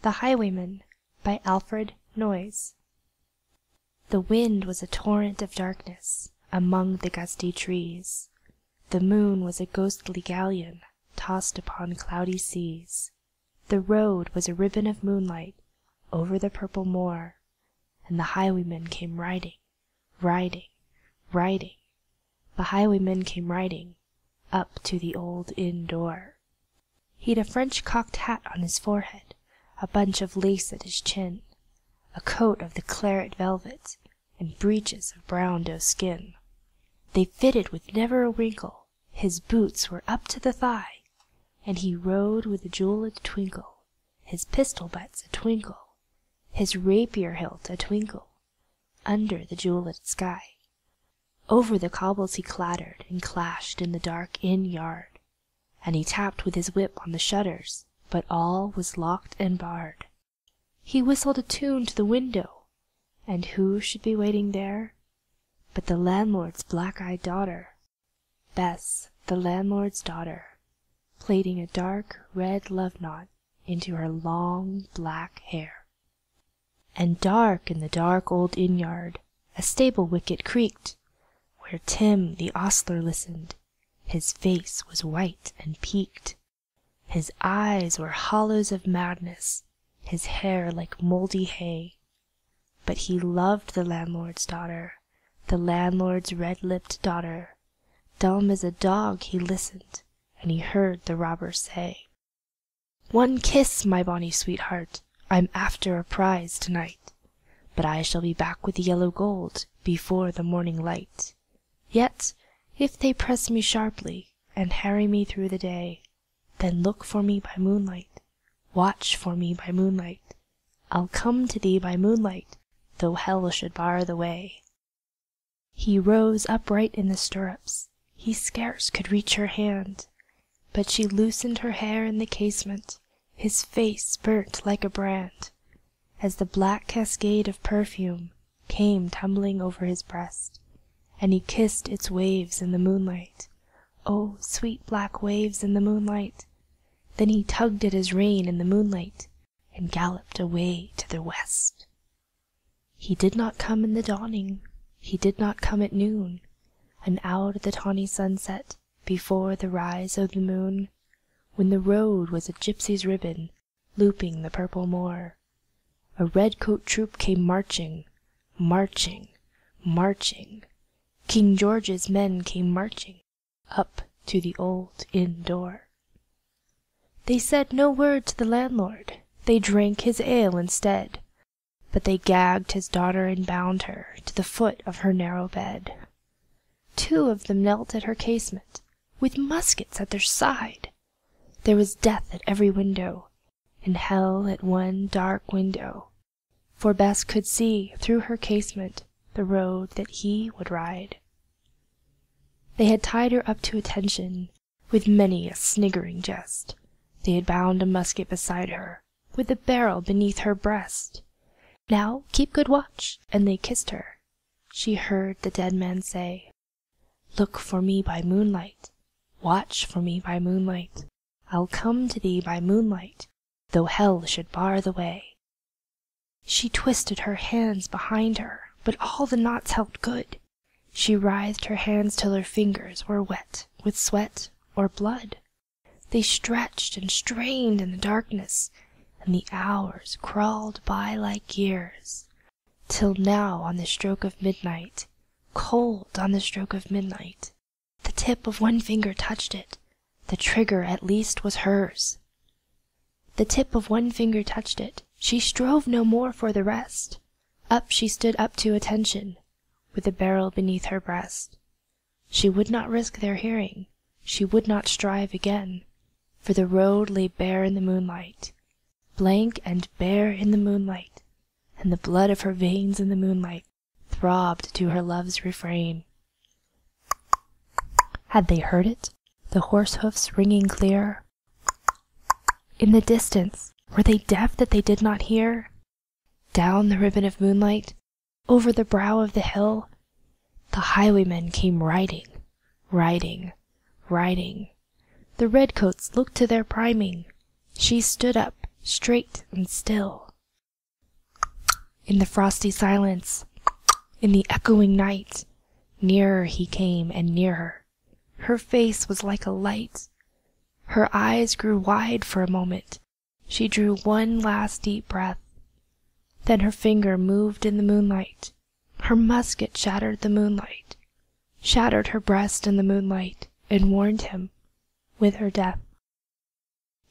The Highwayman by Alfred Noyes. The wind was a torrent of darkness among the gusty trees. The moon was a ghostly galleon tossed upon cloudy seas. The road was a ribbon of moonlight over the purple moor, and the highwayman came riding, riding, riding. The highwayman came riding up to the old inn door. He'd a French cocked hat on his forehead, a bunch of lace at his chin, a coat of the claret velvet, and breeches of brown doe skin. They fitted with never a wrinkle, his boots were up to the thigh, and he rode with a jewel a twinkle, his pistol butts a twinkle, his rapier hilt a twinkle, under the jeweled sky. Over the cobbles he clattered and clashed in the dark inn yard, and he tapped with his whip on the shutters, but all was locked and barred. He whistled a tune to the window, and who should be waiting there but the landlord's black-eyed daughter, Bess, the landlord's daughter, plaiting a dark red love-knot into her long black hair. And dark in the dark old inn-yard a stable wicket creaked, where Tim the ostler listened. His face was white and peaked. His eyes were hollows of madness, his hair like mouldy hay. But he loved the landlord's daughter, the landlord's red-lipped daughter. Dumb as a dog he listened, and he heard the robber say, "One kiss, my bonny sweetheart, I'm after a prize to-night, but I shall be back with the yellow gold before the morning light. Yet, if they press me sharply and harry me through the day, then look for me by moonlight, watch for me by moonlight. I'll come to thee by moonlight, though hell should bar the way." He rose upright in the stirrups, he scarce could reach her hand, but she loosened her hair in the casement, his face burnt like a brand, as the black cascade of perfume came tumbling over his breast, and he kissed its waves in the moonlight. Oh, sweet black waves in the moonlight! Then he tugged at his rein in the moonlight, and galloped away to the west. He did not come in the dawning, he did not come at noon, and out at the tawny sunset, before the rise of the moon, when the road was a gypsy's ribbon, looping the purple moor. A red-coat troop came marching, marching, marching. King George's men came marching up to the old inn door. They said no word to the landlord, they drank his ale instead, but they gagged his daughter and bound her to the foot of her narrow bed. Two of them knelt at her casement, with muskets at their side. There was death at every window, and hell at one dark window, for Bess could see through her casement the road that he would ride. They had tied her up to attention with many a sniggering jest. They had bound a musket beside her, with a barrel beneath her breast. "Now keep good watch," and they kissed her. She heard the dead man say, "Look for me by moonlight, watch for me by moonlight. I'll come to thee by moonlight, though hell should bar the way." She twisted her hands behind her, but all the knots held good. She writhed her hands till her fingers were wet with sweat or blood. They stretched and strained in the darkness, and the hours crawled by like years, till now on the stroke of midnight, cold on the stroke of midnight, the tip of one finger touched it, the trigger at least was hers. The tip of one finger touched it, she strove no more for the rest. Up she stood up to attention, with the barrel beneath her breast. She would not risk their hearing, she would not strive again, for the road lay bare in the moonlight, blank and bare in the moonlight, and the blood of her veins in the moonlight throbbed to her love's refrain. Had they heard it, the horse hoofs ringing clear? In the distance, were they deaf that they did not hear? Down the ribbon of moonlight, over the brow of the hill, the highwaymen came riding, riding, riding. The redcoats looked to their priming. She stood up, straight and still. In the frosty silence, in the echoing night, nearer he came and nearer. Her face was like a light. Her eyes grew wide for a moment. She drew one last deep breath. Then her finger moved in the moonlight. Her musket shattered the moonlight, shattered her breast in the moonlight, and warned him with her death.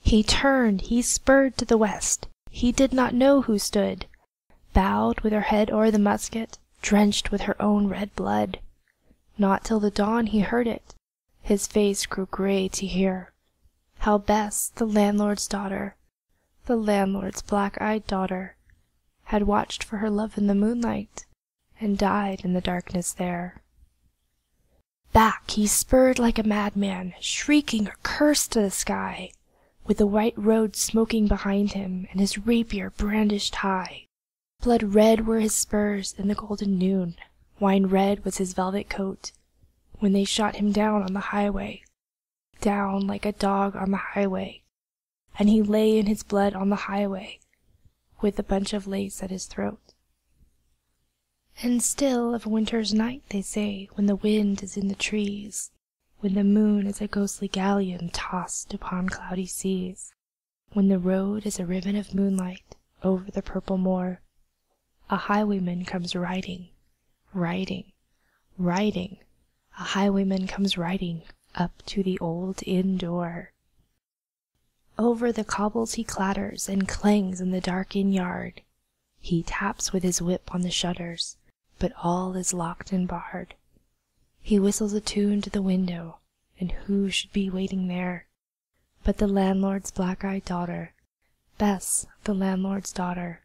He turned, he spurred to the west. He did not know who stood, bowed with her head o'er the musket, drenched with her own red blood. Not till the dawn he heard it. His face grew grey to hear how Bess, the landlord's daughter, the landlord's black-eyed daughter, had watched for her love in the moonlight, and died in the darkness there. Back he spurred like a madman, shrieking her curse to the sky, with the white road smoking behind him, and his rapier brandished high. Blood red were his spurs in the golden noon, wine red was his velvet coat, when they shot him down on the highway, down like a dog on the highway, and he lay in his blood on the highway, with a bunch of lace at his throat. And still of a winter's night they say, when the wind is in the trees, when the moon is a ghostly galleon tossed upon cloudy seas, when the road is a ribbon of moonlight over the purple moor, a highwayman comes riding, riding, riding, a highwayman comes riding up to the old inn door. Over the cobbles he clatters and clangs in the dark inn yard. He taps with his whip on the shutters, but all is locked and barred. He whistles a tune to the window, and who should be waiting there but the landlord's black-eyed daughter, Bess, the landlord's daughter,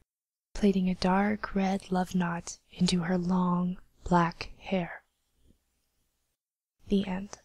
plaiting a dark red love knot into her long black hair. The end.